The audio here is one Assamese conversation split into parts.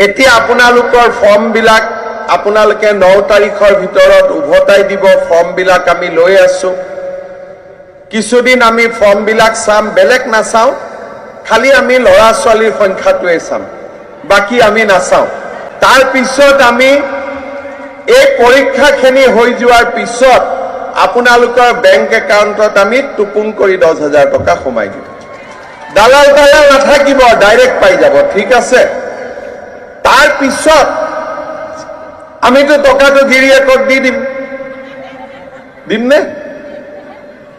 এতিয়া আপোনালোকৰ ফৰ্মবিলাক আপোনালোকে 9 তাৰিখৰ ভিতৰত উভতাই দিব। ফৰ্মবিলাক আমি লৈ আছো। কিছুদিন আমি ফৰ্মবিলাক চাম, বেলেগ নাচাওঁ, খালি আমি ল'ৰা ছোৱালীৰ সংখ্যাটোৱে চাম, বাকী আমি নাচাওঁ। তাৰ পিছত আমি এই পৰীক্ষাখিনি হৈ যোৱাৰ পিছত আপোনালোকৰ বেংক একাউণ্টত আমি টুপুং কৰি 10,000 টকা সোমাই দিম। দালাল নাথাকিব, ডাইৰেক্ট পাই যাব। ঠিক আছে? তাৰ পিছত আমিতো টকাটো গিৰিয়েকক দি দিম নে?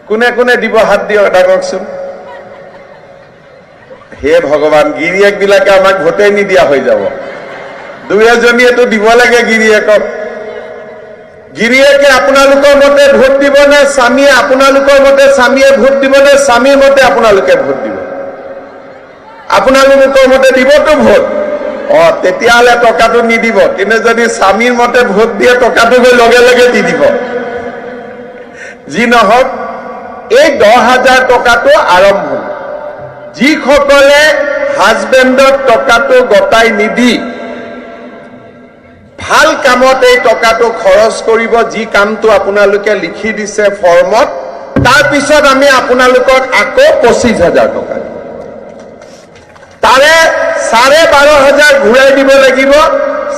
কোনে কোনে দিব? হাত দিয়ক, ডাঙকচোন। হে ভগৱান, গিৰিয়েক বিলাকে আমাক ভোটে নিদিয়া হৈ যাব। দুই এজনীয়েতো দিব লাগে গিৰিয়েকক। গিৰিয়েকে আপোনালোকৰ মতে ভোট দিব নে স্বামীয়ে আপোনালোকৰ মতে স্বামীয়ে ভোট দিব নে স্বামীৰ মতে আপোনালোকে ভোট দিব? আপোনালোকৰ মতে দিবতো ভোট। তেতিয়াহ'লে টকাটো নিদিব। কিন্তু যদি স্বামীৰ মতে ভোট দিয়ে, টকাটো গৈ লগে লগে দি দিব। যি নহওক, এই 10,000 টকাটো আৰম্ভ। যিসকলে হাজবেণ্ডত টকাটো গতাই নিদি ভাল কামত এই টকাটো খৰচ কৰিব, যি কামটো আপোনালোকে লিখি দিছে ফৰ্মত, তাৰপিছত আমি আপোনালোকক আকৌ 25,000 টকা দিম। তাৰে 12,500 ঘূৰাই দিব লাগিব,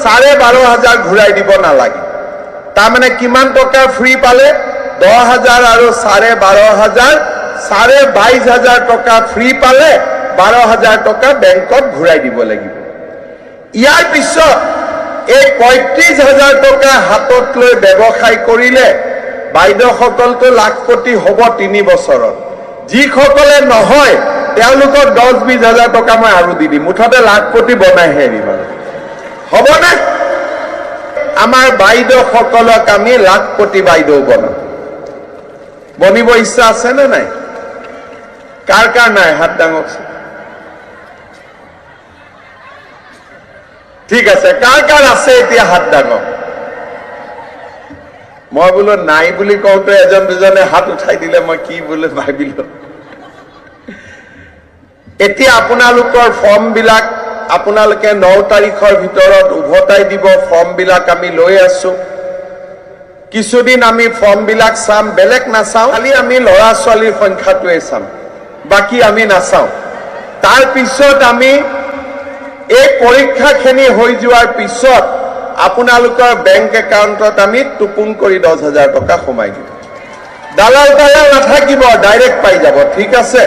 12,500 ঘূৰাই দিব নালাগে। তাৰমানে কিমান টকা ফ্ৰী পালে? 10,000 আৰু 12,500, 22,500 টকা ফ্ৰী পালে, 12,000 টকা বেংকত ঘূৰাই দিব লাগিব। ইয়াৰ পিছত এই 35,000 টকা হাতত লৈ ব্যৱসায় কৰিলে বাইদেউসকলটো লাখপতি হ'ব 3 বছৰত। যিসকলে নহয় তেওঁলোকক 10-20,000 টকা মই আৰু দি দিম। মুঠতে লাখপতি বনাইহে দিম। হ'বনে? আমাৰ বাইদেউসকলক আমি লাখপতি বাইদেউ বনাম। বনিব ইচ্ছা আছে নে নাই? কাৰ কাৰ নাই? হাত দাঙকচোন। ঠিক আছে, কাৰ কাৰ আছে এতিয়া হাত দাঙক। মই বোলো নাই বুলি কওঁতে এজন দুজনে হাত উঠাই দিলে, মই কি বোলো ভাবিলো। এতিয়া আপোনালোকৰ ফৰ্মবিলাক আপোনালোকে 9 তাৰিখৰ ভিতৰত উভতাই দিব। ফৰ্মবিলাক আমি লৈ আছো। কিছুদিন আমি ফৰ্মবিলাক চাম, বেলেগ নাচাওঁ, খালি আমি ল'ৰা ছোৱালীৰ সংখ্যাটোৱে চাম, বাকী আমি নাচাওঁ। তাৰ পিছত আমি এই পৰীক্ষাখিনি হৈ যোৱাৰ পিছত আপোনালোকৰ বেংক একাউণ্টত আমি টুপুং কৰি 10,000 টকা সোমাই দিম। দালাল নাথাকিব, ডাইৰেক্ট পাই যাব। ঠিক আছে?